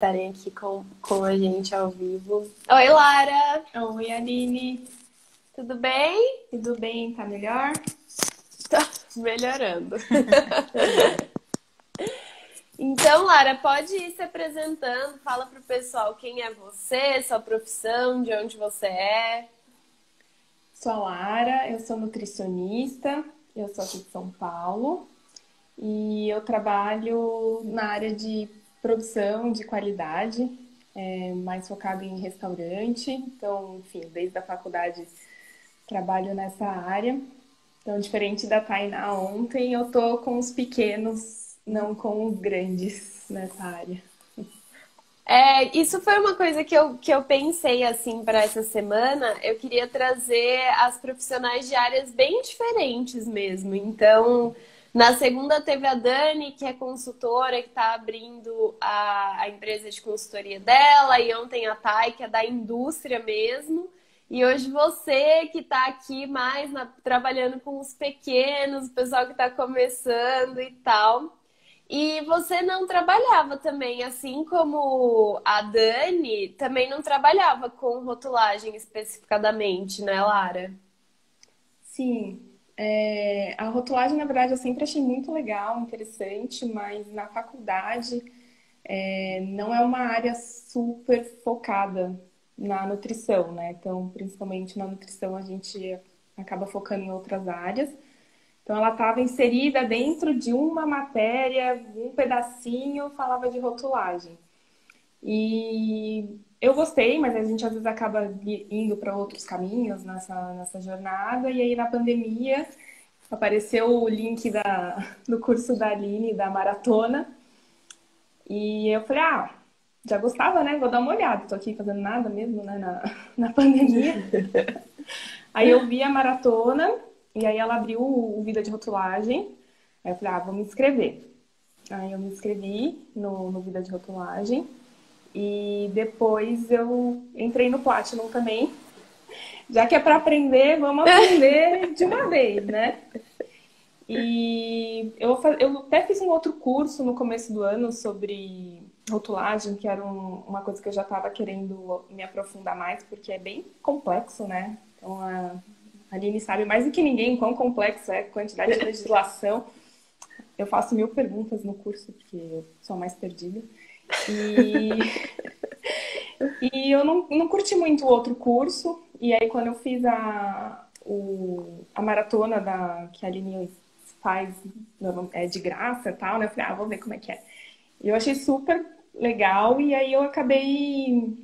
Estarem aqui com a gente ao vivo. Oi, Lara! Oi, Aline. Tudo bem? Tudo bem? Tá melhor? Tá melhorando. Então, Lara, pode ir se apresentando. Fala pro pessoal quem é você, sua profissão, de onde você é. Sou a Lara, eu sou nutricionista, eu sou aqui de São Paulo e eu trabalho na área de produção de qualidade, mais focado em restaurante. Então, enfim, desde a faculdade trabalho nessa área. Então, diferente da Tainá ontem, eu tô com os pequenos, não com os grandes nessa área. Isso foi uma coisa que eu pensei assim para essa semana. Eu queria trazer as profissionais de áreas bem diferentes mesmo. Então, na segunda teve a Dani, que é consultora, que está abrindo a empresa de consultoria dela, e ontem a Thay, que é da indústria mesmo. E hoje você que está aqui mais trabalhando com os pequenos, o pessoal que está começando e tal. E você não trabalhava também, assim como a Dani, também não trabalhava com rotulagem especificadamente, né, Lara? Sim, a rotulagem, na verdade, eu sempre achei muito legal, interessante, mas na faculdade não é uma área super focada na nutrição, né? Então, principalmente na nutrição, a gente acaba focando em outras áreas. Então, ela estava inserida dentro de uma matéria, um pedacinho falava de rotulagem. E eu gostei, mas a gente às vezes acaba indo para outros caminhos nessa jornada. E aí, na pandemia, apareceu o link do curso da Aline, da maratona. E eu falei, já gostava, né? Vou dar uma olhada. Tô aqui fazendo nada mesmo, né? Na pandemia. Aí eu vi a maratona, e aí ela abriu o Vida de Rotulagem. Aí eu falei, vou me inscrever. Aí eu me inscrevi no Vida de Rotulagem. E depois eu entrei no Platinum também. Já que é para aprender, vamos aprender de uma vez, né? E eu até fiz um outro curso no começo do ano sobre rotulagem, que era uma coisa que eu já estava querendo me aprofundar mais, porque é bem complexo, né? Então a Aline sabe mais do que ninguém quão complexo é a quantidade de legislação. Eu faço 1000 perguntas no curso, porque eu sou a mais perdida. E, e eu não curti muito o outro curso. E aí, quando eu fiz a maratona que a Aline faz de graça e tal, né? Eu falei, vou ver como é que é. E eu achei super legal. E aí, eu acabei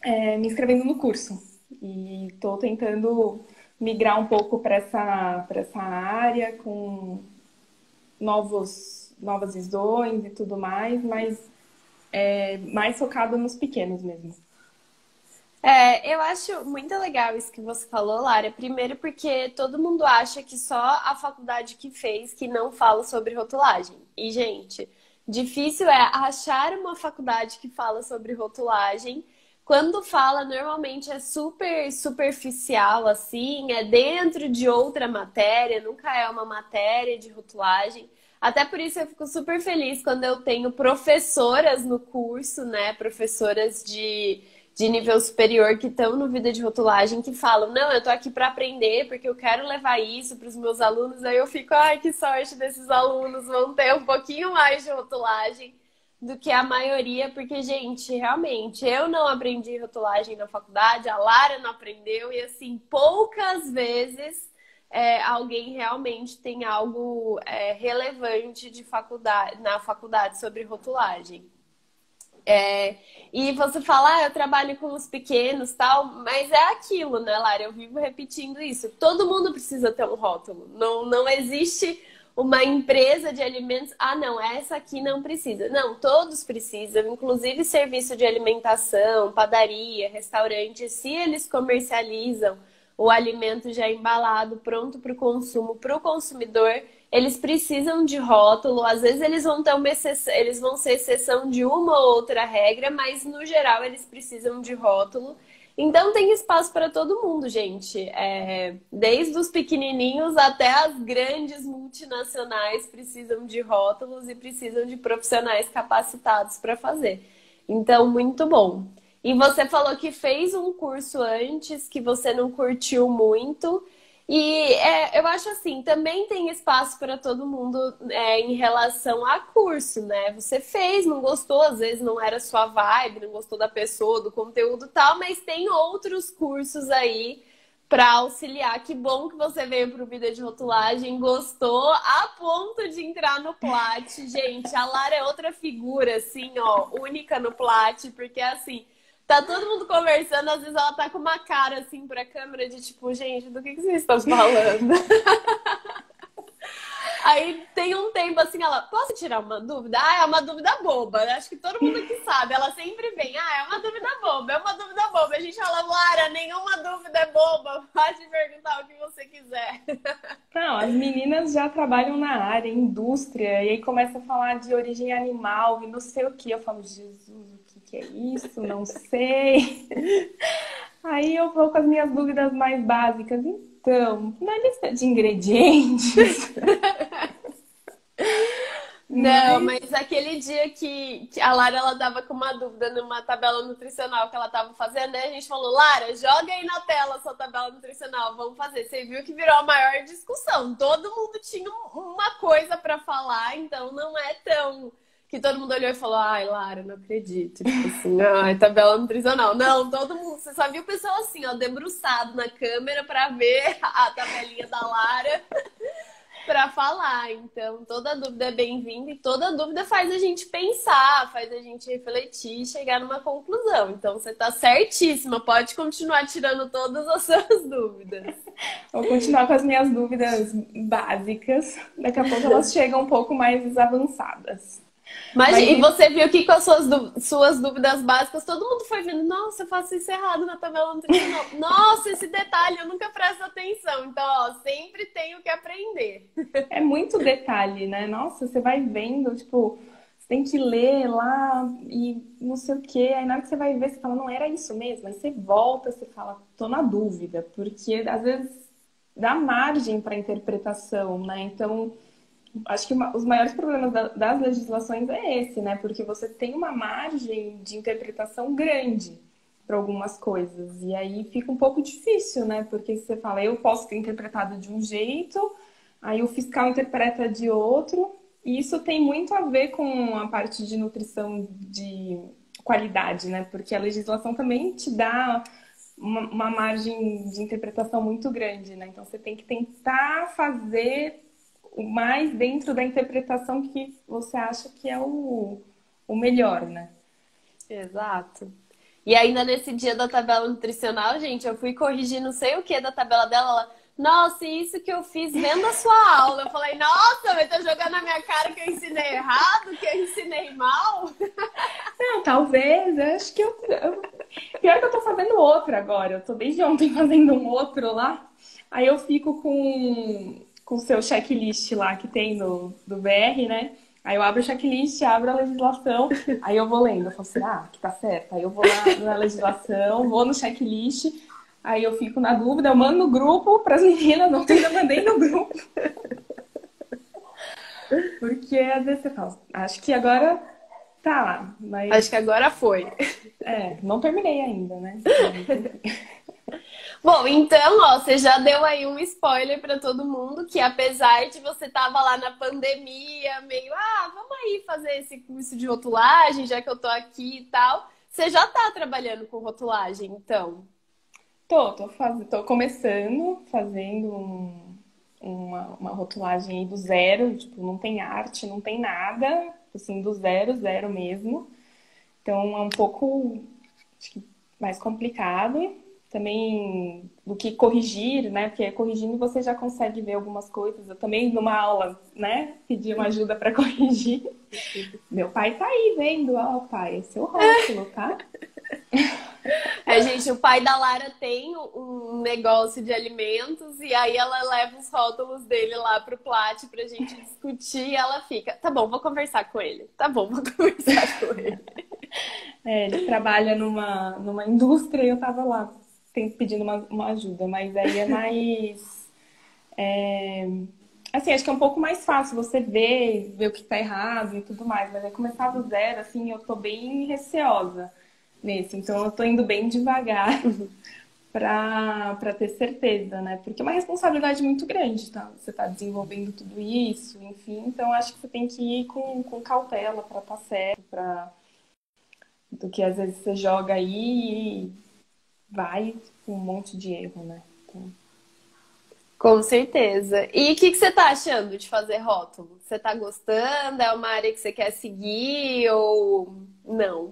me inscrevendo no curso. E estou tentando migrar um pouco para essa área, com novas visões e tudo mais, mas mais focado nos pequenos mesmo. Eu acho muito legal isso que você falou, Lara. Primeiro porque todo mundo acha que só a faculdade que fez que não fala sobre rotulagem. E, gente, difícil é achar uma faculdade que fala sobre rotulagem. Quando fala, normalmente é super superficial, assim, é dentro de outra matéria, nunca é uma matéria de rotulagem. Até por isso eu fico super feliz quando eu tenho professoras no curso, né? Professoras de nível superior que estão no Vida de Rotulagem que falam, não, eu tô aqui para aprender porque eu quero levar isso para os meus alunos. Aí eu fico, ai, que sorte desses alunos, vão ter um pouquinho mais de rotulagem do que a maioria, porque, gente, realmente, eu não aprendi rotulagem na faculdade, a Lara não aprendeu, e assim, poucas vezes alguém realmente tem algo relevante de faculdade, na faculdade sobre rotulagem. E você fala, eu trabalho com os pequenos, tal, mas é aquilo, né, Lara? Eu vivo repetindo isso. Todo mundo precisa ter um rótulo. Não existe uma empresa de alimentos. Não, essa aqui não precisa. Não, todos precisam, inclusive serviço de alimentação, padaria, restaurante, se eles comercializam o alimento já embalado, pronto para o consumo, para o consumidor, eles precisam de rótulo. Às vezes eles vão ter eles vão ser exceção de uma ou outra regra, mas no geral eles precisam de rótulo. Então tem espaço para todo mundo, gente. Desde os pequenininhos até as grandes multinacionais precisam de rótulos e precisam de profissionais capacitados para fazer. Então, muito bom. E você falou que fez um curso antes, que você não curtiu muito. E eu acho assim, também tem espaço para todo mundo em relação a curso, né? Você fez, não gostou, às vezes não era sua vibe, não gostou da pessoa, do conteúdo e tal, mas tem outros cursos aí para auxiliar. Que bom que você veio para o Vida de Rotulagem, gostou, a ponto de entrar no Plat. Gente, a Lara é outra figura, assim, ó, única no Plat, porque assim. Tá todo mundo conversando, às vezes ela tá com uma cara assim pra câmera de tipo, gente, do que vocês estão falando? Aí tem um tempo assim, ela, posso tirar uma dúvida? Ah, é uma dúvida boba. Acho que todo mundo aqui sabe. Ela sempre vem, ah, é uma dúvida boba, é uma dúvida boba. A gente fala, Lara, nenhuma dúvida é boba. Pode perguntar o que você quiser. Não, as meninas já trabalham na área, indústria, e aí começa a falar de origem animal e não sei o que. Eu falo, Jesus, o que é isso? Não sei. Aí eu vou com as minhas dúvidas mais básicas. Então, na lista de ingredientes. Não, mas aquele dia que a Lara ela tava com uma dúvida numa tabela nutricional que ela tava fazendo, aí a gente falou, Lara, joga aí na tela a sua tabela nutricional, vamos fazer. Você viu que virou a maior discussão. Todo mundo tinha uma coisa pra falar, então não é tão que todo mundo olhou e falou, ai, Lara, não acredito. Tipo assim, ai, tabela nutricional. Não, todo mundo, você só viu o pessoal assim, ó, debruçado na câmera pra ver a tabelinha da Lara. Para falar. Então, toda dúvida é bem-vinda e toda dúvida faz a gente pensar, faz a gente refletir e chegar numa conclusão. Então, você está certíssima, pode continuar tirando todas as suas dúvidas. Vou continuar com as minhas dúvidas básicas. Daqui a pouco elas chegam um pouco mais avançadas. Mas e você viu que com as suas dúvidas básicas, todo mundo foi vendo, nossa, eu faço isso errado na tabela nutricional. Nossa, esse detalhe eu nunca presto atenção. Então, ó, sempre tenho que aprender. É muito detalhe, né? Nossa, você vai vendo, tipo, você tem que ler lá e não sei o quê. Aí na hora que você vai ver, você fala, não era isso mesmo. Aí você volta, você fala, tô na dúvida, porque às vezes dá margem para interpretação, né? Então, acho que os maiores problemas das legislações é esse, né? Porque você tem uma margem de interpretação grande para algumas coisas. E aí fica um pouco difícil, né? Porque você fala, eu posso ter interpretado de um jeito, aí o fiscal interpreta de outro. E isso tem muito a ver com a parte de nutrição de qualidade, né? Porque a legislação também te dá uma margem de interpretação muito grande, né? Então você tem que tentar fazer o mais dentro da interpretação que você acha que é o melhor, né? Exato. E ainda nesse dia da tabela nutricional, gente, eu fui corrigir não sei o que da tabela dela. Ela, nossa, isso que eu fiz vendo a sua aula. Eu falei, nossa, mas tá jogando na minha cara que eu ensinei errado, que eu ensinei mal. Não, talvez, eu acho que pior que eu tô fazendo outro agora. Eu tô desde ontem fazendo um outro lá. Aí eu fico com o seu checklist lá que tem do BR, né? Aí eu abro o checklist, abro a legislação, aí eu vou lendo. Eu falo assim, ah, que tá certo. Aí eu vou lá na legislação, vou no checklist, aí eu fico na dúvida, eu mando no grupo pras meninas, não ainda mandei no grupo. Porque às vezes você fala, acho que agora tá lá. Mas... acho que agora foi. Não terminei ainda, né? Bom, então, ó, você já deu aí um spoiler para todo mundo que apesar de você tava lá na pandemia, meio, vamos aí fazer esse curso de rotulagem, já que eu tô aqui e tal, você já tá trabalhando com rotulagem, então? Tô começando, fazendo uma rotulagem aí do zero, tipo, não tem arte, não tem nada, assim, do zero mesmo. Então é um pouco, acho que, mais complicado. Também do que corrigir, né? Porque corrigindo você já consegue ver algumas coisas. Eu também, numa aula, né? Pedi uma ajuda para corrigir. Meu pai tá aí vendo. Ó, pai, é seu rótulo, tá? Gente, o pai da Lara tem um negócio de alimentos e aí ela leva os rótulos dele lá pro Plat pra gente discutir e ela fica, tá bom, vou conversar com ele. Tá bom, vou conversar com ele. Ele trabalha numa indústria e eu tava lá pedindo uma ajuda, mas aí é mais Assim, acho que é um pouco mais fácil você ver o que tá errado e tudo mais, mas aí começar do zero, assim, eu tô bem receosa nesse, então eu tô indo bem devagar para ter certeza, né? Porque é uma responsabilidade muito grande, tá? Você tá desenvolvendo tudo isso, enfim, então acho que você tem que ir com cautela para estar certo, do que às vezes você joga aí e vai com um monte de erro, né? Então, Com certeza. E o que você tá achando de fazer rótulo? Você tá gostando? É uma área que você quer seguir ou não?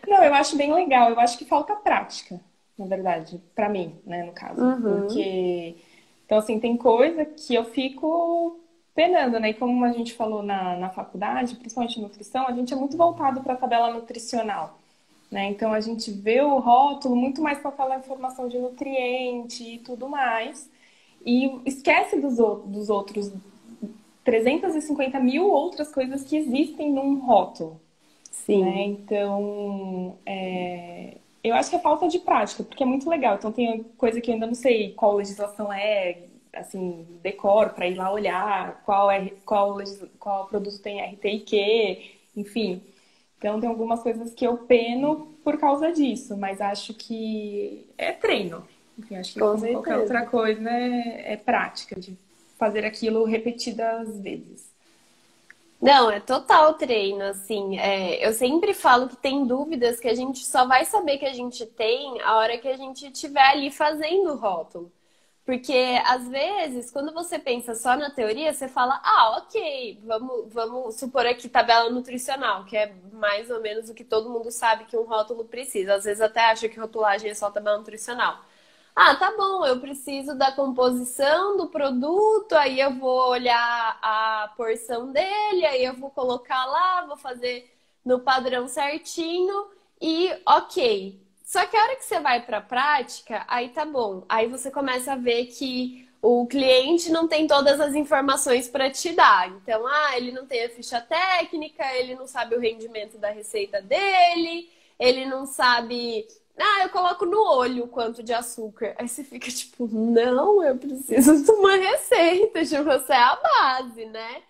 não, eu acho bem legal. Eu acho que falta prática, na verdade, pra mim, né, no caso. Uhum. Porque, então, assim, tem coisa que eu fico penando, né? E como a gente falou na faculdade, principalmente nutrição, a gente é muito voltado para a tabela nutricional, né? Então, a gente vê o rótulo muito mais com aquela informação de nutriente e tudo mais. E esquece dos outros 350 mil outras coisas que existem num rótulo, né? Sim, Então, eu acho que é falta de prática, porque é muito legal. Então, tem coisa que eu ainda não sei qual legislação é, assim, decoro para ir lá olhar, qual produto tem RTIQ, enfim. Então, tem algumas coisas que eu peno por causa disso, mas acho que é treino. Enfim, acho que com como qualquer outra certeza. coisa é prática, de fazer aquilo repetidas vezes. Não, é total treino, assim. Eu sempre falo que tem dúvidas que a gente só vai saber que a gente tem a hora que a gente estiver ali fazendo o rótulo. Porque, às vezes, quando você pensa só na teoria, você fala, ah, ok, vamos supor aqui tabela nutricional, que é mais ou menos o que todo mundo sabe que um rótulo precisa. Às vezes até acha que rotulagem é só tabela nutricional. Ah, tá bom, eu preciso da composição do produto, aí eu vou olhar a porção dele, aí eu vou colocar lá, vou fazer no padrão certinho e ok. Só que a hora que você vai para a prática, aí tá bom. Aí você começa a ver que o cliente não tem todas as informações para te dar. Então, ele não tem a ficha técnica, ele não sabe o rendimento da receita dele, ele não sabe eu coloco no olho o quanto de açúcar. Aí você fica tipo, não, eu preciso de uma receita, tipo, você é a base, né?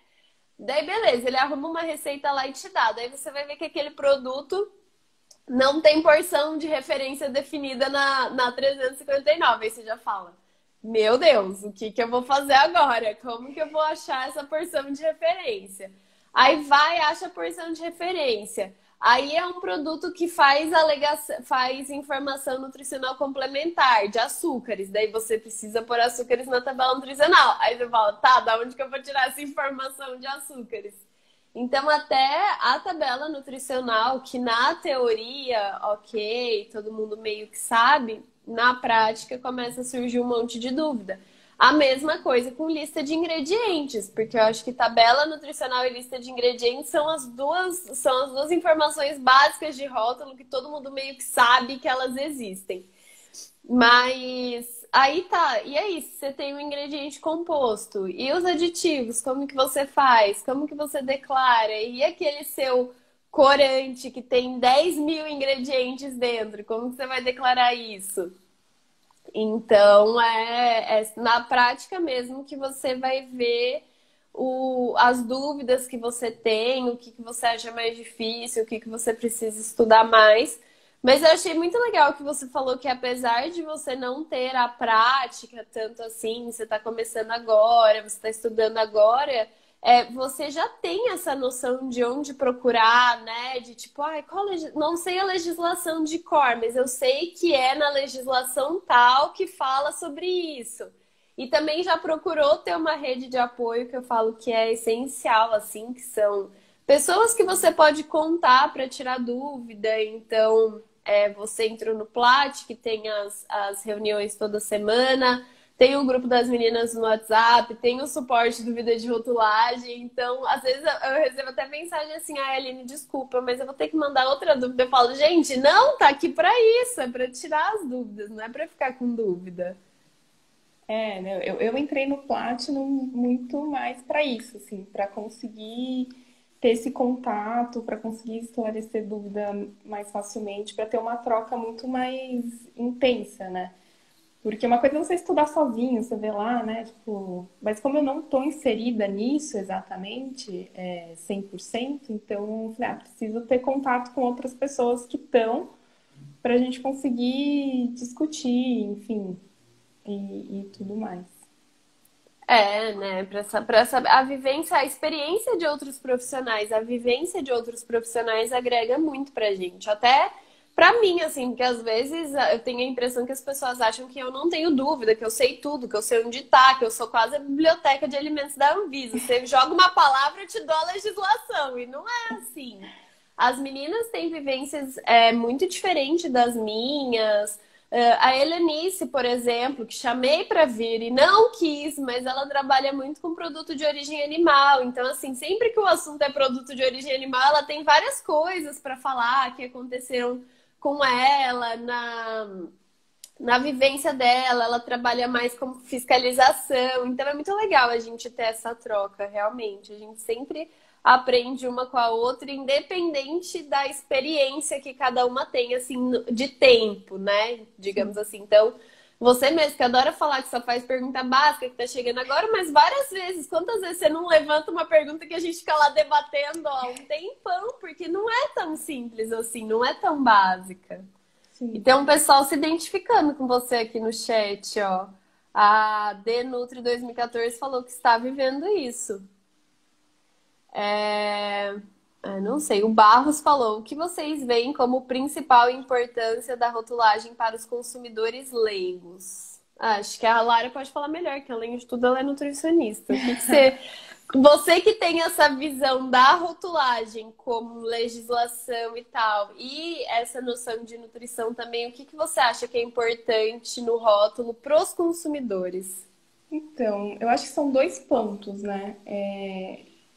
Daí, beleza, ele arruma uma receita lá e te dá. Daí você vai ver que aquele produto não tem porção de referência definida na 359. Aí você já fala, meu Deus, o que eu vou fazer agora? Como que eu vou achar essa porção de referência? Aí vai, acha a porção de referência. Aí é um produto que faz informação nutricional complementar de açúcares. Daí você precisa pôr açúcares na tabela nutricional. Aí você fala, tá, da onde que eu vou tirar essa informação de açúcares? Então, até a tabela nutricional, que na teoria, ok, todo mundo meio que sabe, na prática começa a surgir um monte de dúvida. A mesma coisa com lista de ingredientes, porque eu acho que tabela nutricional e lista de ingredientes são as duas informações básicas de rótulo que todo mundo meio que sabe que elas existem. Mas aí tá, e aí, se você tem um ingrediente composto e os aditivos, como que você faz? Como que você declara? E aquele seu corante que tem 10 mil ingredientes dentro, como que você vai declarar isso? Então, é na prática mesmo que você vai ver as dúvidas que você tem, o que você acha mais difícil, o que você precisa estudar mais. Mas eu achei muito legal que você falou que apesar de você não ter a prática tanto assim, você está começando agora, você está estudando agora, você já tem essa noção de onde procurar, né? De tipo, não sei a legislação de cor, mas eu sei que é na legislação tal que fala sobre isso. E também já procurou ter uma rede de apoio que eu falo que é essencial, assim, que são pessoas que você pode contar para tirar dúvida. Então, você entrou no Plat, que tem as reuniões toda semana. Tem o grupo das meninas no WhatsApp, tem o suporte do Vida de Rotulagem. Então, às vezes eu recebo até mensagem assim, Aline, desculpa, mas eu vou ter que mandar outra dúvida. Eu falo, gente, não, tá aqui pra isso, é pra tirar as dúvidas, não é pra ficar com dúvida. Né, eu entrei no Platinum muito mais para isso, assim, para conseguir ter esse contato, para conseguir esclarecer dúvida mais facilmente, para ter uma troca muito mais intensa, né? Porque uma coisa é você estudar sozinho, você vê lá, né? Tipo, mas como eu não estou inserida nisso exatamente, 100%, então eu falei, preciso ter contato com outras pessoas que estão para a gente conseguir discutir, enfim, e tudo mais. É, né? A vivência, a experiência de outros profissionais, a vivência de outros profissionais agrega muito pra gente. Até pra mim, assim, porque às vezes eu tenho a impressão que as pessoas acham que eu não tenho dúvida, que eu sei tudo, que eu sei onde tá, que eu sou quase a biblioteca de alimentos da Anvisa. Você joga uma palavra, eu te dou a legislação. E não é assim. As meninas têm vivências muito diferentes das minhas. A Helenice, por exemplo, que chamei para vir e não quis, mas ela trabalha muito com produto de origem animal. Então, assim, sempre que o assunto é produto de origem animal, ela tem várias coisas para falar que aconteceram com ela na vivência dela. Ela trabalha mais com fiscalização. Então, é muito legal a gente ter essa troca, realmente. A gente sempre aprende uma com a outra, independente da experiência que cada uma tem, assim, de tempo, né? Digamos assim. Então, você mesmo que adora falar que só faz pergunta básica, que tá chegando agora, mas várias vezes, quantas vezes você não levanta uma pergunta que a gente fica lá debatendo há um tempão, porque não é tão simples assim, não é tão básica. E Sim. tem um pessoal se identificando com você aqui no chat, ó. A Denutri 2014 falou que está vivendo isso. Não sei, o Barros falou: o que vocês veem como principal importância da rotulagem para os consumidores leigos? Acho que a Lara pode falar melhor, que além de tudo ela é nutricionista. O que que você que tem essa visão da rotulagem como legislação e tal, e essa noção de nutrição também, o que que você acha que é importante no rótulo para os consumidores? Então, eu acho que são dois pontos, né?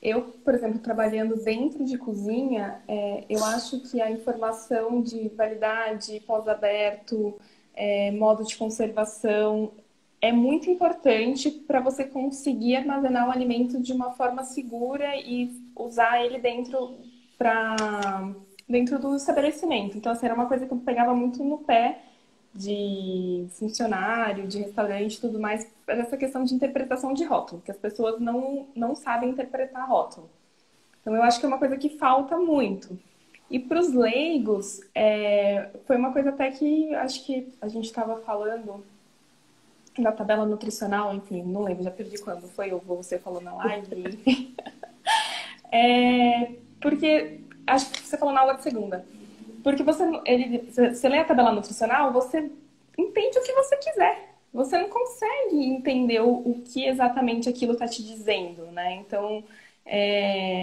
Eu, por exemplo, trabalhando dentro de cozinha, eu acho que a informação de validade, pós-aberto, modo de conservação, é muito importante para você conseguir armazenar o alimento de uma forma segura e usar ele dentro do estabelecimento. Então, assim, era uma coisa que eu pegava muito no pé de funcionário, de restaurante e tudo mais, essa questão de interpretação de rótulo, que as pessoas não sabem interpretar rótulo. Então, eu acho que é uma coisa que falta muito. E para os leigos, foi uma coisa até que acho que a gente estava falando da tabela nutricional, enfim, não lembro, já perdi quando foi, ou você falou na live, enfim. Porque, acho que você falou na aula de segunda. Porque você lê a tabela nutricional, você entende o que você quiser. Você não consegue entender o que exatamente aquilo está te dizendo, né? Então,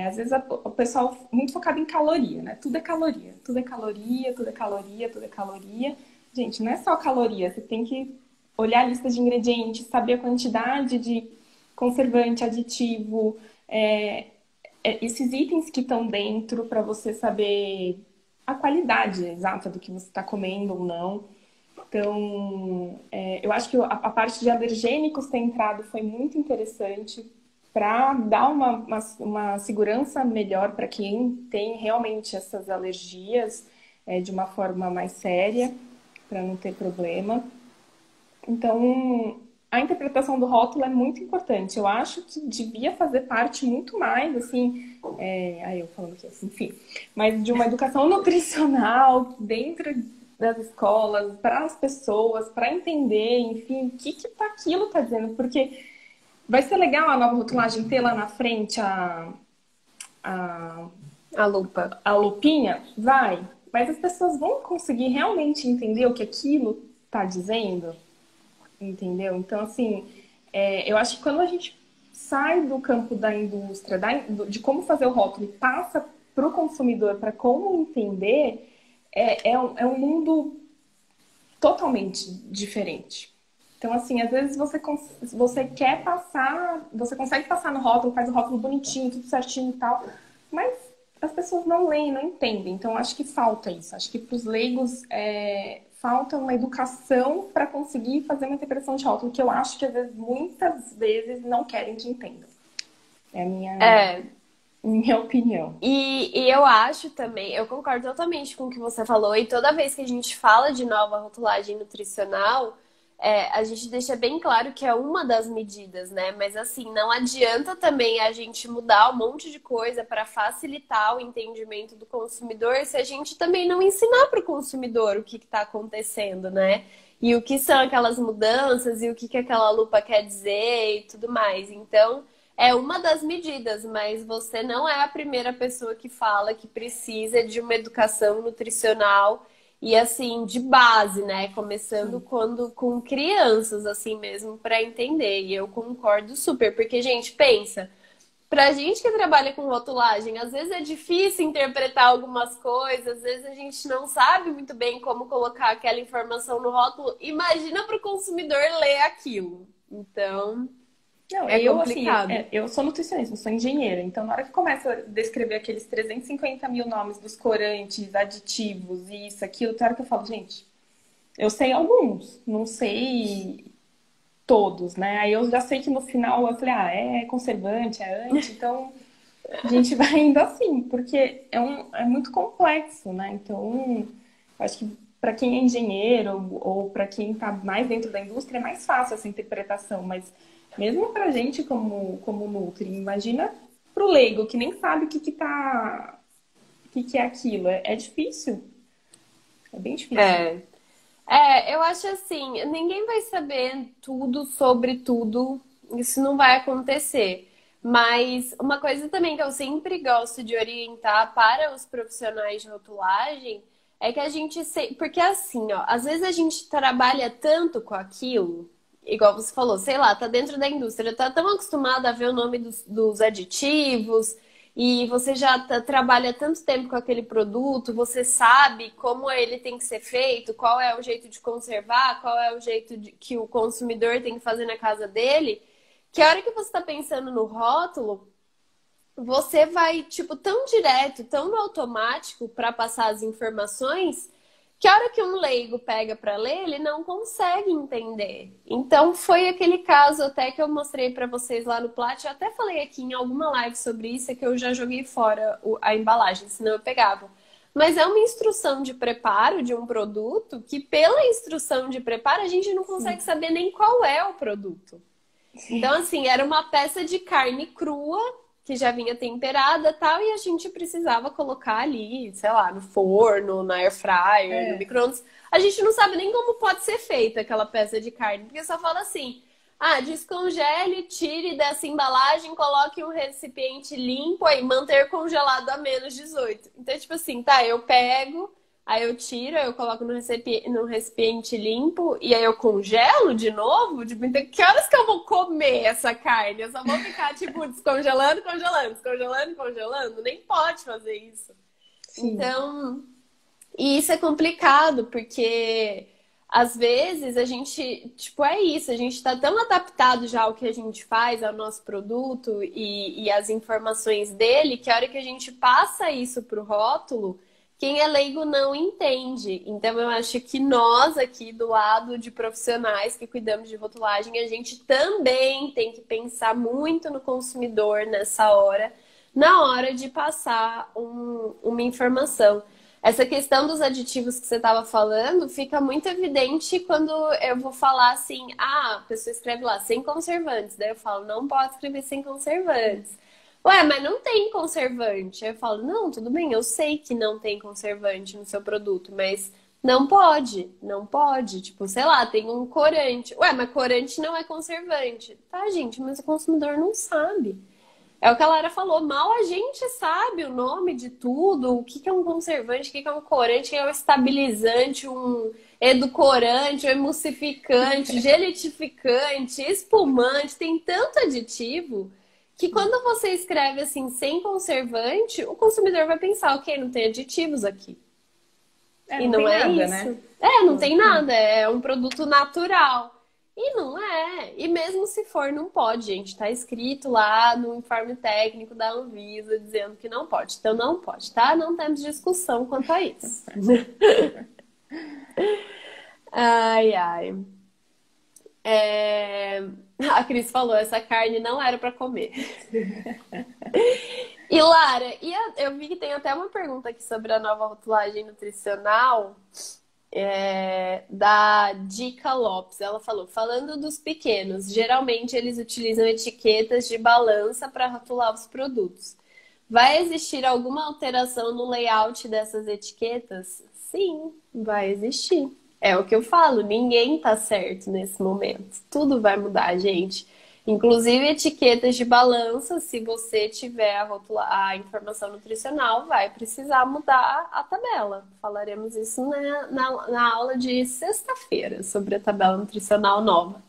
às vezes o pessoal muito focado em caloria, né? Tudo é caloria, tudo é caloria, tudo é caloria, tudo é caloria. Gente, não é só caloria, você tem que olhar a lista de ingredientes, saber a quantidade de conservante, aditivo, esses itens que estão dentro para você saber a qualidade exata do que você está comendo ou não. Então, eu acho que a parte de alergênicos ter entrado foi muito interessante para dar uma segurança melhor para quem tem realmente essas alergias de uma forma mais séria, para não ter problema. Então, a interpretação do rótulo é muito importante. Eu acho que devia fazer parte muito mais, assim, aí eu falando que assim, enfim, mas de uma educação nutricional dentro das escolas, para as pessoas, para entender, enfim, o que aquilo está dizendo. Porque vai ser legal a nova rotulagem ter lá na frente A lupa. a lupinha? Vai. Mas as pessoas vão conseguir realmente entender o que aquilo está dizendo? Entendeu? Então, assim, eu acho que quando a gente sai do campo da indústria, de como fazer o rótulo e passa para o consumidor, para como entender, é um mundo totalmente diferente. Então, assim, às vezes você quer passar, você consegue passar no rótulo, faz o rótulo bonitinho, tudo certinho e tal, mas as pessoas não leem, não entendem. Então, acho que falta isso. Acho que para os leigos falta uma educação para conseguir fazer uma interpretação de rótulo, que eu acho que, às vezes, muitas vezes não querem que entendam. É a minha opinião. E eu acho também, eu concordo totalmente com o que você falou, e toda vez que a gente fala de nova rotulagem nutricional, a gente deixa bem claro que é uma das medidas, né? Mas assim, não adianta também a gente mudar um monte de coisa para facilitar o entendimento do consumidor se a gente também não ensinar para o consumidor o que está acontecendo, né? E o que são aquelas mudanças e o que que aquela lupa quer dizer e tudo mais. Então, é uma das medidas, mas você não é a primeira pessoa que fala que precisa de uma educação nutricional e assim, de base, né? Começando Sim. quando com crianças, assim mesmo, para entender. E eu concordo super, porque, gente, pensa, pra gente que trabalha com rotulagem, às vezes é difícil interpretar algumas coisas, às vezes a gente não sabe muito bem como colocar aquela informação no rótulo. Imagina para o consumidor ler aquilo. Então, Não, é eu, assim, complicado. eu sou nutricionista, eu sou engenheira, então na hora que começa a descrever aqueles 350 mil nomes dos corantes, aditivos, isso, aquilo, tem hora que eu falo, gente, eu sei alguns, não sei todos, né? Aí eu já sei que no final eu falei, é conservante, é anti, então a gente vai indo assim, porque é muito complexo, né? Então, eu acho que para quem é engenheiro ou para quem está mais dentro da indústria é mais fácil essa interpretação, mas mesmo para a gente como Nutri, imagina para o leigo que nem sabe o que é aquilo. É difícil, é bem difícil. É. Eu acho assim, ninguém vai saber tudo sobre tudo, isso não vai acontecer. Mas uma coisa também que eu sempre gosto de orientar para os profissionais de rotulagem é que a gente porque assim, ó, às vezes a gente trabalha tanto com aquilo, igual você falou, sei lá, tá dentro da indústria, tá tão acostumado a ver o nome dos aditivos e você já trabalha tanto tempo com aquele produto, você sabe como ele tem que ser feito, qual é o jeito de conservar, qual é o jeito que o consumidor tem que fazer na casa dele, que a hora que você está pensando no rótulo, você vai, tipo, tão direto, tão no automático para passar as informações, que a hora que um leigo pega para ler, ele não consegue entender. Então, foi aquele caso até que eu mostrei para vocês lá no Plat. Eu até falei aqui em alguma live sobre isso, é que eu já joguei fora a embalagem, senão eu pegava. Mas é uma instrução de preparo de um produto que, pela instrução de preparo, a gente não consegue Sim, saber nem qual é o produto. Então, assim, era uma peça de carne crua que já vinha temperada e tal, e a gente precisava colocar ali, sei lá, no forno, na air fryer, no é, micro-ondas. A gente não sabe nem como pode ser feita aquela peça de carne, porque só fala assim: descongele, tire dessa embalagem, coloque em um recipiente limpo aí, manter congelado a -18. Então, tipo assim, tá, eu pego. Aí eu tiro, aí eu coloco no recipiente limpo e aí eu congelo de novo? Tipo, então, que horas que eu vou comer essa carne? Eu só vou ficar, tipo, descongelando, congelando, descongelando, congelando? Nem pode fazer isso. sim. Então, e isso é complicado, porque às vezes a gente, tipo, é isso, a gente tá tão adaptado já ao que a gente faz, ao nosso produto e às informações dele, que a hora que a gente passa isso pro rótulo, quem é leigo não entende. Então eu acho que nós aqui do lado de profissionais que cuidamos de rotulagem, a gente também tem que pensar muito no consumidor nessa hora, na hora de passar uma informação. Essa questão dos aditivos que você estava falando fica muito evidente quando eu vou falar assim, a pessoa escreve lá, sem conservantes. Daí eu falo, não pode escrever sem conservantes. Ué, mas não tem conservante. Aí eu falo, não, tudo bem, eu sei que não tem conservante no seu produto, mas não pode, não pode. Tipo, sei lá, tem um corante. Ué, mas corante não é conservante. Tá, gente, mas o consumidor não sabe. É o que a Lara falou, mal a gente sabe o nome de tudo, o que que é um conservante, o que que é um corante, o que é um estabilizante, um edulcorante, um emulsificante, gelitificante, espumante, tem tanto aditivo que quando você escreve assim, sem conservante, o consumidor vai pensar, ok, não tem aditivos aqui. E Não não tem é nada, isso. né? Não tem nada, é um produto natural. E não é. E mesmo se for, não pode, gente. Tá escrito lá no informe técnico da Anvisa dizendo que não pode. Então não pode, tá? Não temos discussão quanto a isso. Ai, ai. É, a Cris falou, essa carne não era para comer. E Lara, eu vi que tem até uma pergunta aqui sobre a nova rotulagem nutricional. Da Dica Lopes. Ela falou, falando dos pequenos, geralmente eles utilizam etiquetas de balança para rotular os produtos. Vai existir alguma alteração no layout dessas etiquetas? Sim, vai existir. É o que eu falo, ninguém tá certo nesse momento. Tudo vai mudar, gente. Inclusive etiquetas de balança, se você tiver a informação nutricional, vai precisar mudar a tabela. Falaremos isso na aula de sexta-feira, sobre a tabela nutricional nova.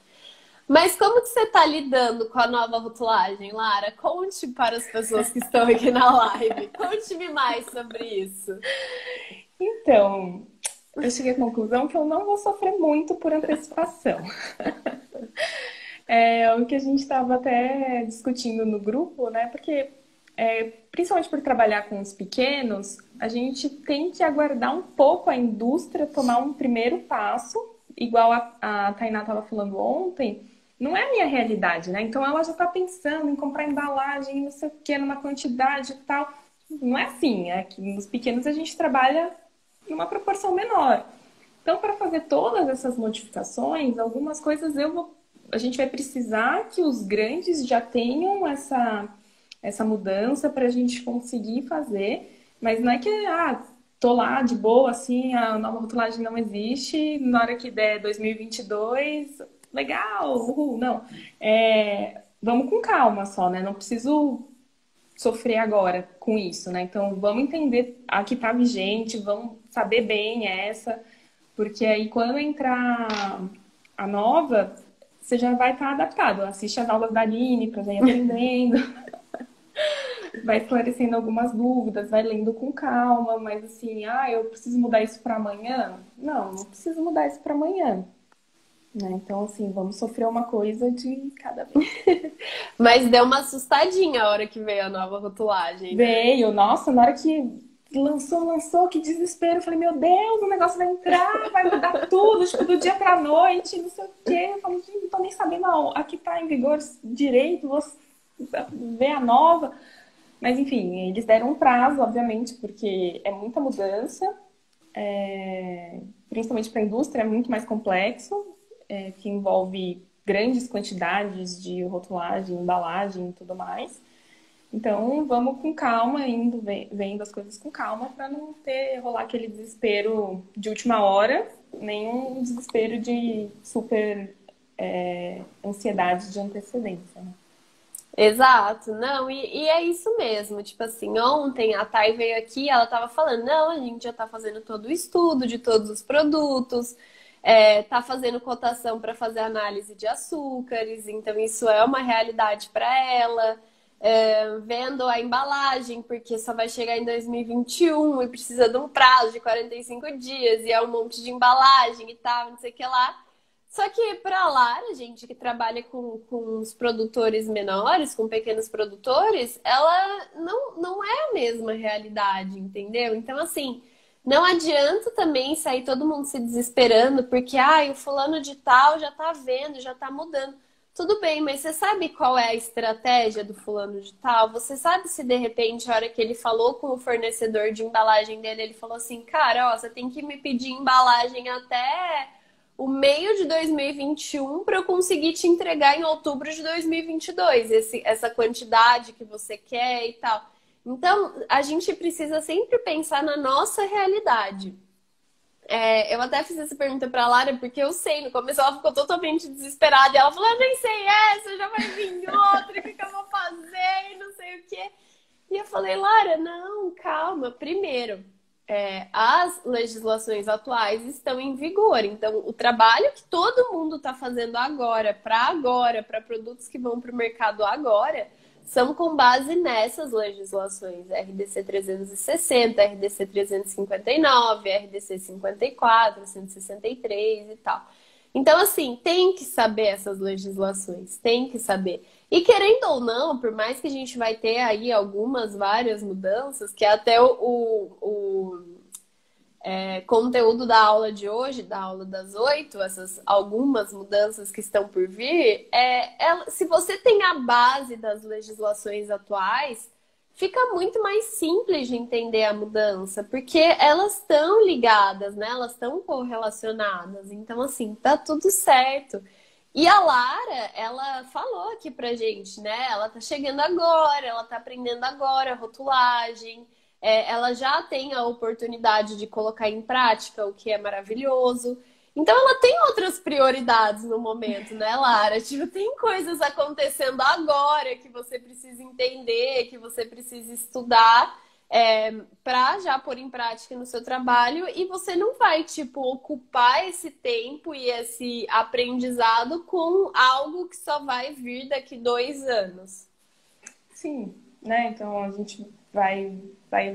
Mas como que você está lidando com a nova rotulagem, Lara? Conte para as pessoas que estão aqui na live. Conte-me mais sobre isso. Então, eu cheguei à conclusão que eu não vou sofrer muito por antecipação. É o que a gente estava até discutindo no grupo, né? Porque, principalmente por trabalhar com os pequenos, a gente tem que aguardar um pouco a indústria tomar um primeiro passo, igual a Tainá estava falando ontem. Não é a minha realidade, né? Então ela já está pensando em comprar embalagem, não sei o que, numa quantidade e tal. Não é assim, é que nos pequenos a gente trabalha em uma proporção menor. Então, para fazer todas essas modificações, algumas coisas a gente vai precisar que os grandes já tenham essa mudança para a gente conseguir fazer. Mas não é que, tô lá de boa, assim, a nova rotulagem não existe, na hora que der 2022, legal, uhul, não. Vamos com calma só, né? Não preciso sofrer agora com isso, né? Então, vamos entender a que tá vigente, vamos saber bem essa, porque aí quando entrar a nova, você já vai estar adaptado. Assiste as aulas da Aline para já ir aprendendo. Vai esclarecendo algumas dúvidas, vai lendo com calma, mas assim, eu preciso mudar isso para amanhã? Não preciso mudar isso para amanhã. Né? Então, assim, vamos sofrer uma coisa de cada vez. Mas deu uma assustadinha a hora que veio a nova rotulagem. Veio, nossa, na hora que lançou, que desespero. Eu falei, meu Deus, o negócio vai entrar, vai mudar tudo, tipo, do dia pra noite, não sei o quê. Eu falei, gente, não tô nem sabendo a que tá em vigor direito, vou ver a nova. Mas, enfim, eles deram um prazo, obviamente, porque é muita mudança, principalmente para a indústria, é muito mais complexo, que envolve grandes quantidades de rotulagem, embalagem e tudo mais. Então, vamos com calma, vendo as coisas com calma, para não rolar aquele desespero de última hora, nem um desespero de super ansiedade de antecedência, né? Exato, não, e é isso mesmo. Tipo assim, ontem a Thay veio aqui, ela tava falando, não, a gente já tá fazendo todo o estudo de todos os produtos, tá fazendo cotação para fazer análise de açúcares, então isso é uma realidade para ela. Vendo a embalagem, porque só vai chegar em 2021 e precisa de um prazo de 45 dias e é um monte de embalagem e tal, não sei o que lá. Só que para a Lara, gente que trabalha com os produtores menores, com pequenos produtores, ela não é a mesma realidade, entendeu? Então, assim, não adianta também sair todo mundo se desesperando porque, o fulano de tal já tá vendo, já tá mudando. Tudo bem, mas você sabe qual é a estratégia do fulano de tal? Você sabe se de repente, a hora que ele falou com o fornecedor de embalagem dele, ele falou assim, cara, você tem que me pedir embalagem até o meio de 2021 para eu conseguir te entregar em outubro de 2022, essa quantidade que você quer e tal. Então, a gente precisa sempre pensar na nossa realidade. Eu até fiz essa pergunta pra Lara, porque eu sei, no começo ela ficou totalmente desesperada. E ela falou, eu nem sei essa, já vai vir outra, o que eu vou fazer? E não sei o quê. E eu falei, Lara, não, calma. Primeiro, as legislações atuais estão em vigor. Então, o trabalho que todo mundo está fazendo agora, para produtos que vão para o mercado agora, são com base nessas legislações, RDC 360, RDC 359, RDC 54, 163 e tal. Então, assim, tem que saber essas legislações, tem que saber. E querendo ou não, por mais que a gente vai ter aí várias mudanças, que até o conteúdo da aula de hoje, da aula das 8, essas algumas mudanças que estão por vir, se você tem a base das legislações atuais, fica muito mais simples de entender a mudança, porque elas estão ligadas, né? Elas estão correlacionadas. Então, assim, tá tudo certo. E a Lara, ela falou aqui pra gente, né? Ela tá chegando agora, ela tá aprendendo agora rotulagem. Ela já tem a oportunidade de colocar em prática, o que é maravilhoso. Então ela tem outras prioridades no momento, né, Lara? Tipo, tem coisas acontecendo agora que você precisa entender, que você precisa estudar, para já pôr em prática no seu trabalho, e você não vai, tipo, ocupar esse tempo e esse aprendizado com algo que só vai vir daqui 2 anos. Sim, né? Então a gente vai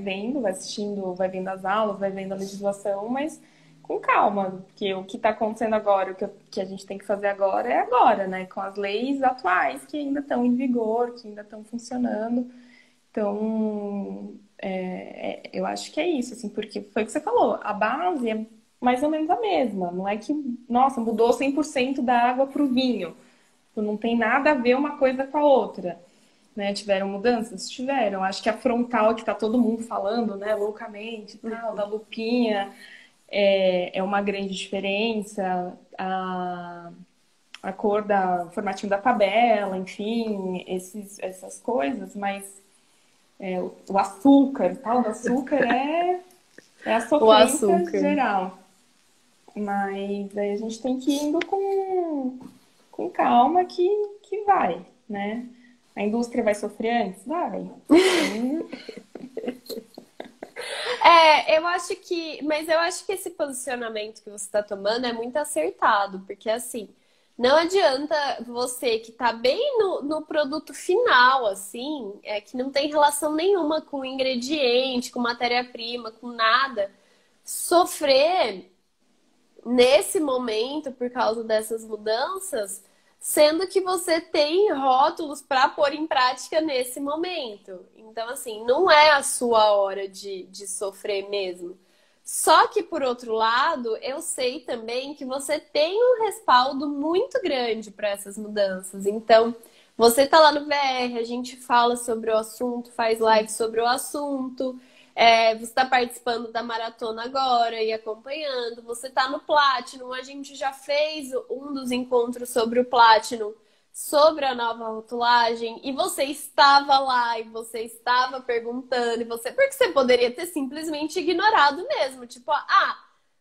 vendo, vai assistindo, vai vendo as aulas, vai vendo a legislação, mas com calma, porque o que está acontecendo agora, que a gente tem que fazer agora é agora, né? Com as leis atuais que ainda estão em vigor, que ainda estão funcionando. Então, eu acho que é isso, assim, porque foi o que você falou, a base é mais ou menos a mesma. Não é que, nossa, mudou 100% da água para o vinho. Não tem nada a ver uma coisa com a outra. Né, tiveram mudanças? Tiveram. Acho que a frontal, que tá todo mundo falando, né, loucamente, tal, da lupinha, é uma grande diferença. A cor o formatinho da tabela, enfim, essas coisas, mas o açúcar, tal, do açúcar é a O sofrência açúcar. geral. Mas aí a gente tem que ir indo com calma que vai, né? A indústria vai sofrer antes? Vai. Eu acho que. Mas eu acho que esse posicionamento que você está tomando é muito acertado, porque assim, não adianta você que tá bem no produto final, assim, que não tem relação nenhuma com o ingrediente, com matéria-prima, com nada, sofrer nesse momento por causa dessas mudanças, sendo que você tem rótulos para pôr em prática nesse momento. Então, assim, não é a sua hora de sofrer mesmo. Só que, por outro lado, eu sei também que você tem um respaldo muito grande para essas mudanças. Então, você tá lá no VR, a gente fala sobre o assunto, faz live sobre o assunto. Você está participando da maratona agora e acompanhando. Você está no Platinum. A gente já fez um dos encontros sobre o Platinum, sobre a nova rotulagem. E você estava lá e você estava perguntando. Porque você poderia ter simplesmente ignorado mesmo. Tipo,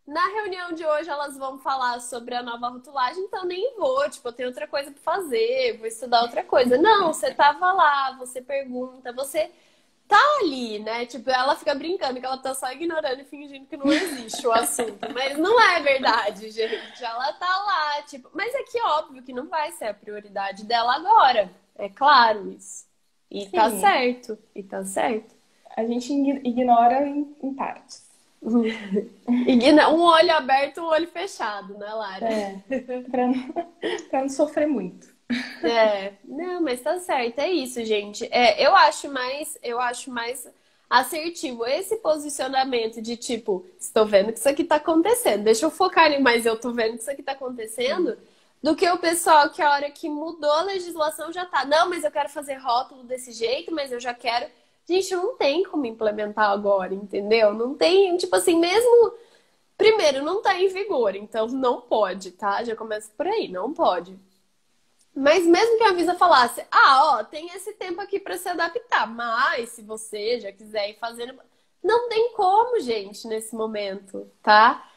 na reunião de hoje elas vão falar sobre a nova rotulagem, então nem vou. Tipo, eu tenho outra coisa para fazer, vou estudar outra coisa. Não, você estava lá, você pergunta, você tá ali, né? Tipo, ela fica brincando que ela tá só ignorando e fingindo que não existe o assunto. Mas não é verdade, gente. Ela tá lá, tipo... Mas é que óbvio que não vai ser a prioridade dela agora. É claro isso. E tá Sim, certo. E tá certo. a gente ignora em partes. Um olho aberto, um olho fechado, né, Lara? Pra não sofrer muito. Não, mas tá certo, é isso, gente. Eu acho mais assertivo esse posicionamento de tipo, estou vendo que isso aqui tá acontecendo, deixa eu focar em, mas eu tô vendo que isso aqui tá acontecendo, do que o pessoal que a hora que mudou a legislação já tá, não, mas eu quero fazer rótulo desse jeito, mas eu já quero. Gente, não tem como implementar agora, entendeu? Não tem, tipo assim, mesmo. Primeiro, não tá em vigor, então não pode, tá? Já começa por aí, não pode. Mas mesmo que a Anvisa falasse, tem esse tempo aqui para se adaptar, mas se você já quiser ir fazendo, não tem como, gente, nesse momento, tá?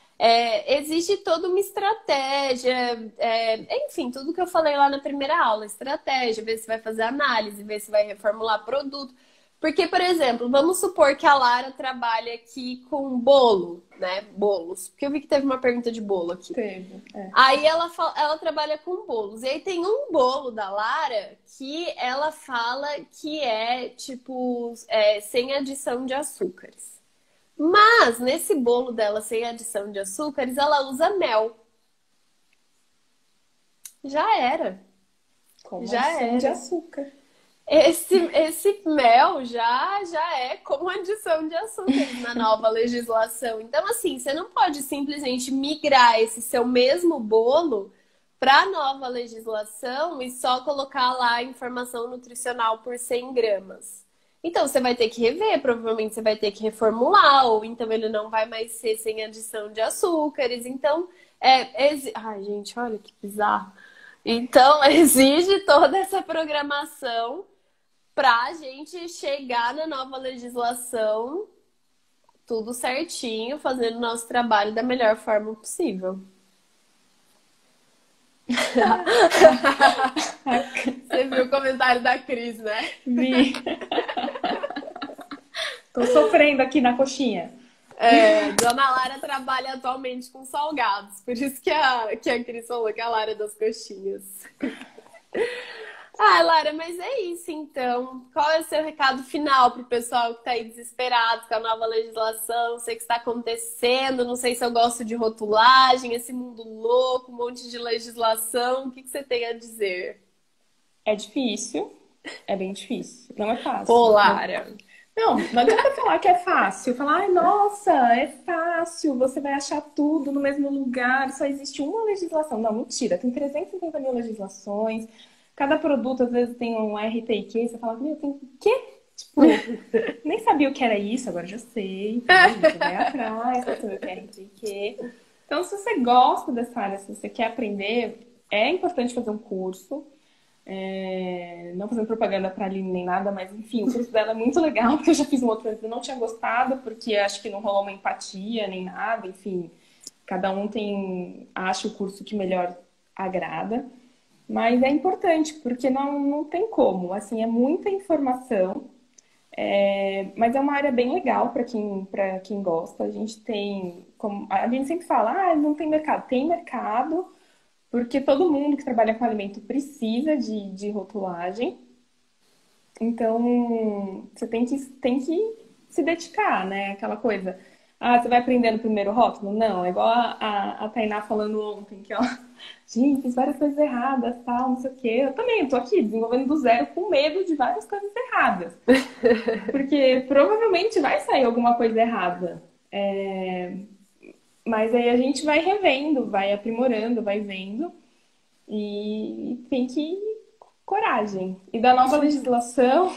Existe toda uma estratégia, enfim, tudo que eu falei lá na primeira aula, estratégia, ver se vai fazer análise, ver se vai reformular produto. Porque, por exemplo, vamos supor que a Lara trabalha aqui com bolo, né? Bolos. Porque eu vi que teve uma pergunta de bolo aqui. Teve. Aí ela trabalha com bolos. E aí tem um bolo da Lara que ela fala que é, tipo, sem adição de açúcares. Mas nesse bolo dela sem adição de açúcares, ela usa mel. Já era. Com Já adição de era. açúcar. Esse mel já é com adição de açúcares na nova legislação. Então, assim, você não pode simplesmente migrar esse seu mesmo bolo para a nova legislação e só colocar lá a informação nutricional por 100 gramas. Então você vai ter que rever, provavelmente você vai ter que reformular, ou então ele não vai mais ser sem adição de açúcares. Então, ai, gente, olha que bizarro. Então, exige toda essa programação para a gente chegar na nova legislação, tudo certinho, fazendo o nosso trabalho da melhor forma possível. Você viu o comentário da Cris, né? Vi. Tô sofrendo aqui na coxinha. Dona Lara trabalha atualmente com salgados, por isso que a Cris falou que é a Lara das coxinhas. Ah, Lara, mas é isso então. Qual é o seu recado final pro pessoal que tá aí desesperado com a nova legislação? Sei que está acontecendo, não sei se eu gosto de rotulagem, esse mundo louco, um monte de legislação. O que você tem a dizer? É difícil, é bem difícil. Não é fácil. Pô, Lara. Não adianta falar que é fácil. Falar, ai, nossa, é fácil, você vai achar tudo no mesmo lugar, só existe uma legislação. Não, mentira, tem 350 mil legislações. Cada produto, às vezes, tem um RTQ, você fala, meu, tem o quê? Tipo, nem sabia o que era isso, agora já sei. Então, a gente vai atrás, vai saber o que é RTQ. Então, se você gosta dessa área, se você quer aprender, é importante fazer um curso. Não fazendo propaganda pra Aline nem nada, mas enfim, o curso dela é muito legal, porque eu já fiz um outro antes e não tinha gostado, porque acho que não rolou uma empatia nem nada, enfim. Cada um acha o curso que melhor agrada. Mas é importante, porque não tem como. Assim, é muita informação, mas é uma área bem legal para quem gosta. A gente tem, como a gente sempre fala, não tem mercado. Tem mercado, porque todo mundo que trabalha com alimento precisa de rotulagem. Então, você tem que se dedicar, né? Aquela coisa. Você vai aprender no primeiro rótulo? Não, é igual a Tainá falando ontem, que gente, fiz várias coisas erradas, tal, não sei o quê. Eu também tô aqui desenvolvendo do zero com medo de várias coisas erradas. Porque provavelmente vai sair alguma coisa errada. Mas aí a gente vai revendo, vai aprimorando, vai vendo. E tem que ir coragem. E da nova legislação,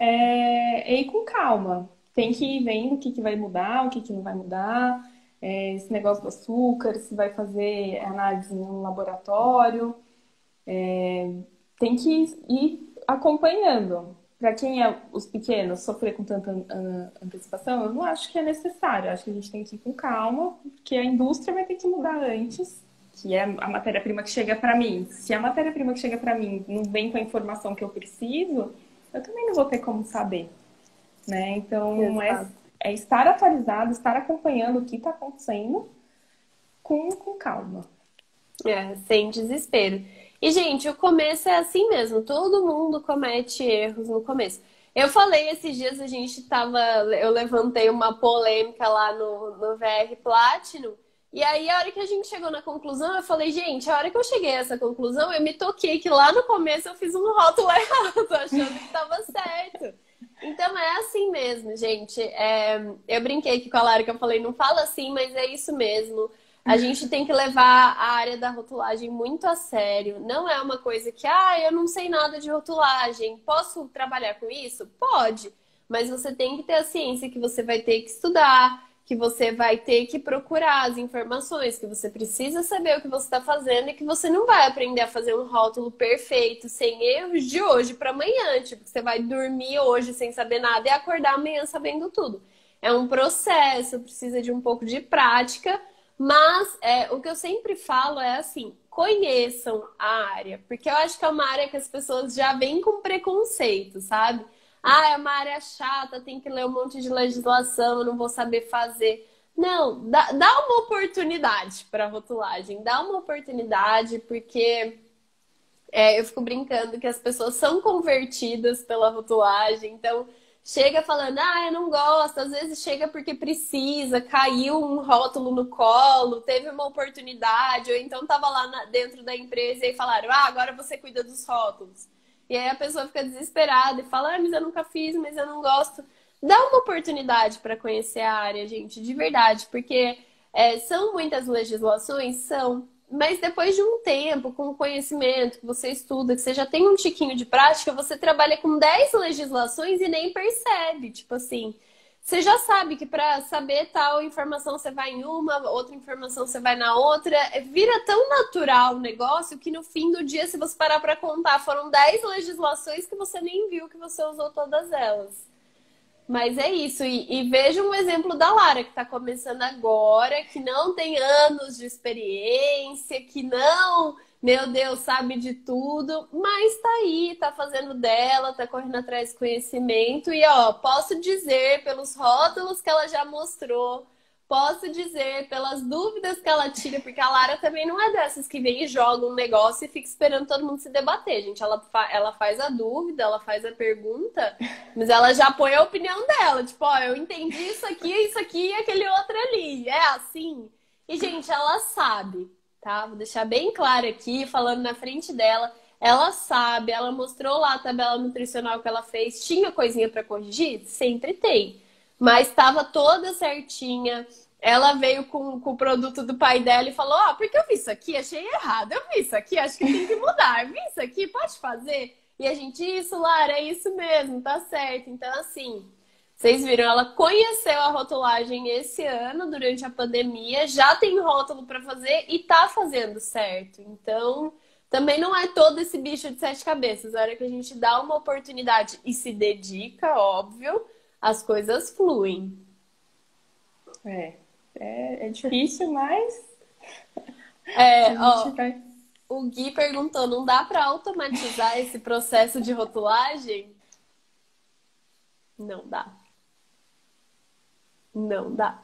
ir com calma. Tem que ir vendo o que vai mudar, o que não vai mudar. Esse negócio do açúcar, se vai fazer análise em um laboratório. Tem que ir acompanhando. Para quem é os pequenos, sofrer com tanta antecipação, eu não acho que é necessário. Eu acho que a gente tem que ir com calma, porque a indústria vai ter que mudar antes, que é a matéria-prima que chega para mim. Se a matéria-prima que chega para mim não vem com a informação que eu preciso, eu também não vou ter como saber. Né? Então, é estar atualizado, estar acompanhando o que está acontecendo com calma. Sem desespero. E, gente, o começo é assim mesmo. Todo mundo comete erros no começo. Eu falei esses dias, eu levantei uma polêmica lá no VR Platinum. E aí, a hora que a gente chegou na conclusão, eu falei, gente, a hora que eu cheguei a essa conclusão, eu me toquei que lá no começo eu fiz um rótulo errado, achando que estava certo. Então é assim mesmo, gente. Eu brinquei aqui com a Lara que eu falei, não fala assim, mas é isso mesmo. A gente tem que levar a área da rotulagem muito a sério. Não é uma coisa que, eu não sei nada de rotulagem. Posso trabalhar com isso? Pode. Mas você tem que ter a ciência que você vai ter que estudar, que você vai ter que procurar as informações, que você precisa saber o que você está fazendo e que você não vai aprender a fazer um rótulo perfeito, sem erros, de hoje para amanhã. Tipo, você vai dormir hoje sem saber nada e acordar amanhã sabendo tudo. É um processo, precisa de um pouco de prática, mas o que eu sempre falo é assim, conheçam a área, porque eu acho que é uma área que as pessoas já vêm com preconceito, sabe? É uma área chata, tem que ler um monte de legislação, eu não vou saber fazer. Não, dá uma oportunidade para rotulagem, dá uma oportunidade, porque eu fico brincando que as pessoas são convertidas pela rotulagem, então chega falando, eu não gosto, às vezes chega porque precisa, caiu um rótulo no colo, teve uma oportunidade, ou então estava lá dentro da empresa e falaram, agora você cuida dos rótulos. E aí a pessoa fica desesperada e fala, mas eu nunca fiz, mas eu não gosto. Dá uma oportunidade para conhecer a área, gente, de verdade, porque são muitas legislações? São. Mas depois de um tempo, com o conhecimento que você estuda, que você já tem um tiquinho de prática, você trabalha com 10 legislações e nem percebe. Tipo assim, você já sabe que para saber tal informação você vai em uma, outra informação você vai na outra. Vira tão natural o negócio que no fim do dia, se você parar para contar, foram 10 legislações que você nem viu que você usou todas elas. Mas é isso, e veja um exemplo da Lara, que está começando agora, que não tem anos de experiência, que não, meu Deus, sabe de tudo, mas tá aí, tá fazendo dela, tá correndo atrás de conhecimento, e ó, posso dizer pelos rótulos que ela já mostrou, posso dizer pelas dúvidas que ela tira, porque a Lara também não é dessas que vem e joga um negócio e fica esperando todo mundo se debater, gente. Ela faz a dúvida, ela faz a pergunta, mas ela já põe a opinião dela. Tipo, ó, eu entendi isso aqui e aquele outro ali. É assim. E, gente, ela sabe, tá? Vou deixar bem claro aqui, falando na frente dela. Ela sabe, ela mostrou lá a tabela nutricional que ela fez. Tinha coisinha para corrigir? Sempre tem. Mas estava toda certinha. Ela veio com o produto do pai dela e falou: Ó, porque eu vi isso aqui, achei errado. Eu vi isso aqui, acho que tem que mudar. Eu vi isso aqui, pode fazer? E a gente, isso, Lara, é isso mesmo, tá certo. Então, assim, vocês viram, ela conheceu a rotulagem esse ano, durante a pandemia, já tem rótulo para fazer e tá fazendo certo. Então, também não é todo esse bicho de 7 cabeças. A hora que a gente dá uma oportunidade e se dedica, óbvio, as coisas fluem. É difícil, mas Ó, o Gui perguntou, não dá para automatizar esse processo de rotulagem? Não dá. Não dá.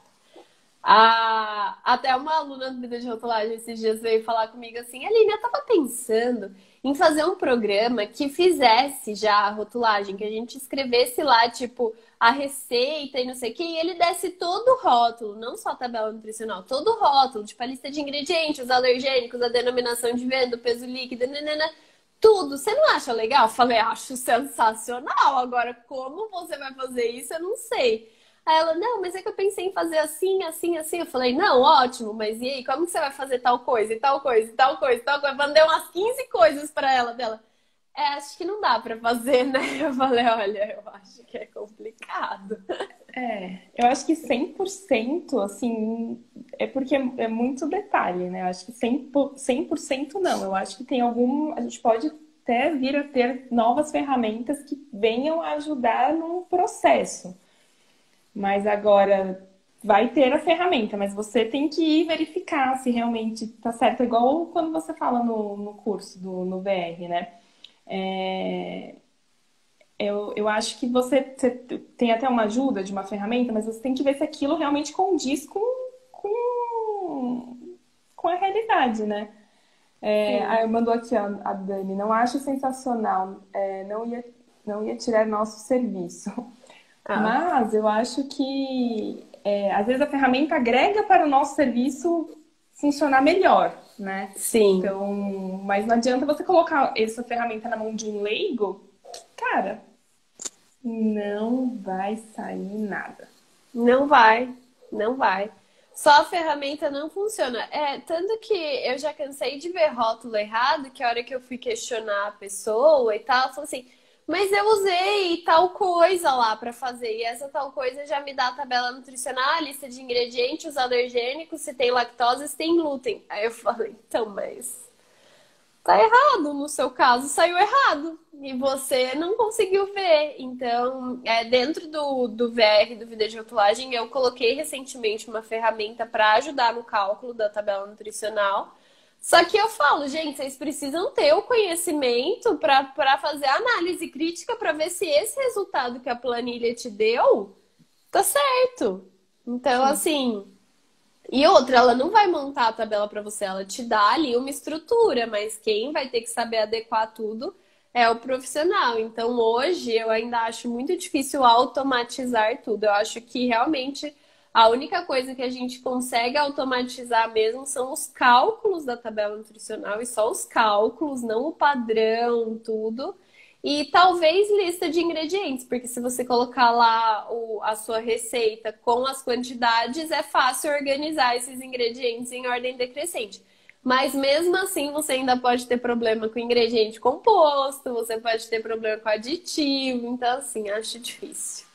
Até uma aluna do Vida de Rotulagem esses dias veio falar comigo assim: Aline, eu tava pensando em fazer um programa que fizesse já a rotulagem, que a gente escrevesse lá, tipo, a receita e não sei o que, e ele desse todo o rótulo, não só a tabela nutricional, todo o rótulo, tipo a lista de ingredientes, os alergênicos, a denominação de venda, o peso líquido, nanana, tudo. Você não acha legal? Eu falei, acho sensacional. Agora, como você vai fazer isso, eu não sei. Aí ela, não, mas é que eu pensei em fazer assim, assim, assim. Eu falei, não, ótimo, mas e aí, como que você vai fazer tal coisa, e tal coisa, e tal coisa, e tal coisa? Mandei umas 15 coisas pra ela dela. Acho que não dá pra fazer, né? Eu falei, olha, eu acho que é complicado. Eu acho que 100%, assim, é porque é muito detalhe, né? Eu acho que 100% não. Eu acho que tem a gente pode até vir a ter novas ferramentas que venham a ajudar no processo. Mas agora vai ter a ferramenta, mas você tem que ir verificar se realmente tá certo. Igual quando você fala no curso, no VR, né? Eu acho que você tem até uma ajuda de uma ferramenta, mas você tem que ver se aquilo realmente condiz com a realidade, né? Aí mandou aqui a Dani, não acho sensacional, não ia tirar nosso serviço. Mas eu acho que às vezes a ferramenta agrega para o nosso serviço funcionar melhor, né? Sim. Então, mas não adianta você colocar essa ferramenta na mão de um leigo, cara, não vai sair nada. Não vai, não vai. Só a ferramenta não funciona. Tanto que eu já cansei de ver rótulo errado, que a hora que eu fui questionar a pessoa e tal, eu falei assim, mas eu usei tal coisa lá pra fazer, e essa tal coisa já me dá a tabela nutricional, a lista de ingredientes, os alergênicos, se tem lactose, se tem glúten. Aí eu falei, então, mas tá errado, no seu caso saiu errado e você não conseguiu ver. Então, dentro do VR, do vídeo de rotulagem, eu coloquei recentemente uma ferramenta para ajudar no cálculo da tabela nutricional. Só que eu falo, gente, vocês precisam ter o conhecimento para fazer a análise crítica para ver se esse resultado que a planilha te deu tá certo. Então, assim. E outra, ela não vai montar a tabela para você, ela te dá ali uma estrutura, mas quem vai ter que saber adequar tudo é o profissional. Então, hoje, eu ainda acho muito difícil automatizar tudo. Eu acho que realmente a única coisa que a gente consegue automatizar mesmo são os cálculos da tabela nutricional, e só os cálculos, não o padrão, tudo. E talvez lista de ingredientes, porque se você colocar lá a sua receita com as quantidades, é fácil organizar esses ingredientes em ordem decrescente. Mas mesmo assim, você ainda pode ter problema com ingrediente composto, você pode ter problema com aditivo. Então, assim, acho difícil.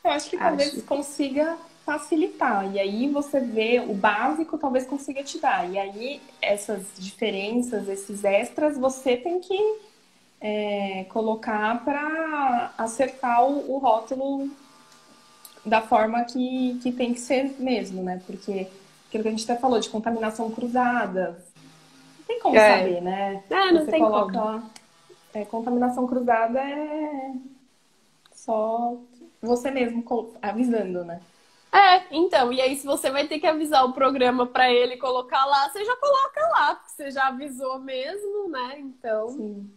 Eu acho que Acho talvez difícil. consiga facilitar. E aí você vê o básico, talvez consiga te dar. E aí essas diferenças, esses extras, você tem que colocar para acertar o rótulo da forma que tem que ser mesmo, né? Porque aquilo que a gente até falou de contaminação cruzada, não tem como É, saber, né? não Você tem coloca como. lá, contaminação cruzada é só você mesmo avisando, né? Então, e aí se você vai ter que avisar o programa para ele colocar lá, você já coloca lá, porque você já avisou mesmo, né? Então. Sim.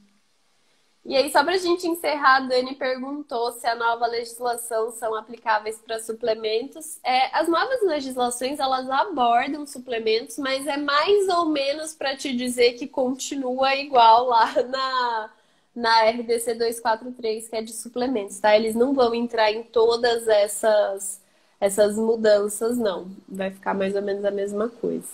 E aí, só para a gente encerrar, a Dani perguntou se a nova legislação são aplicáveis para suplementos. As novas legislações, elas abordam suplementos, mas é mais ou menos para te dizer que continua igual lá na RDC 243, que é de suplementos, tá? Eles não vão entrar em todas essas mudanças, não. Vai ficar mais ou menos a mesma coisa.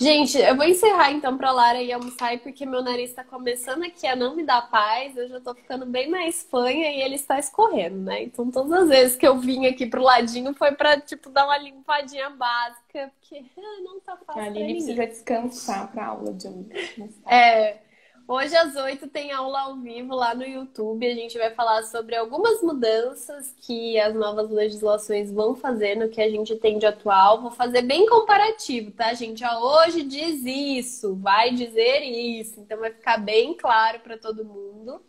Gente, eu vou encerrar então pra Lara ir almoçar, porque meu nariz tá começando aqui a não me dar paz. Eu já tô ficando bem mais fanha e ele está escorrendo, né? Então, todas as vezes que eu vim aqui pro ladinho foi pra, tipo, dar uma limpadinha básica, porque não tá A fácil pra Aline ninguém. precisa descansar para aula de hoje. É, hoje às 8 tem aula ao vivo lá no YouTube. A gente vai falar sobre algumas mudanças que as novas legislações vão fazer no que a gente tem de atual. Vou fazer bem comparativo, tá, gente? Hoje diz isso, vai dizer isso. Então vai ficar bem claro para todo mundo.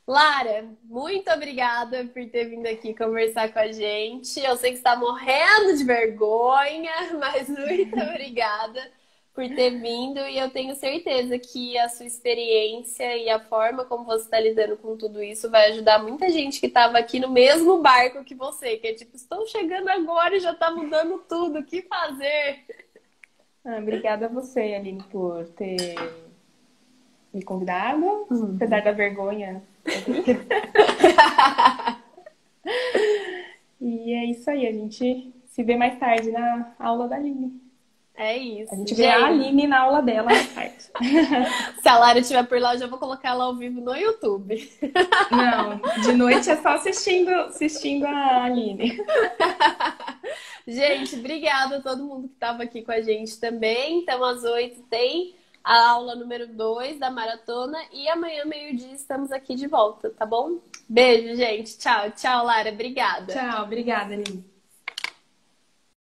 Lara, muito obrigada por ter vindo aqui conversar com a gente. Eu sei que está morrendo de vergonha, mas muito obrigada por ter vindo. E eu tenho certeza que a sua experiência e a forma como você está lidando com tudo isso vai ajudar muita gente que estava aqui no mesmo barco que você, que é tipo, estou chegando agora e já está mudando tudo, o que fazer? Obrigada a você, Aline, por ter me convidado, apesar da vergonha. E é isso aí, a gente se vê mais tarde na aula da Aline. É isso, A gente vê a gente. Aline na aula dela mais tarde. Se a Lara estiver por lá, eu já vou colocar ela ao vivo no YouTube. Não, de noite é só assistindo a Aline. Gente, obrigada a todo mundo que estava aqui com a gente também. Então, às 8 tem a aula número 2 da maratona e amanhã, meio-dia, estamos aqui de volta, tá bom? Beijo, gente. Tchau, tchau, Lara. Obrigada. Tchau, obrigada, Aline.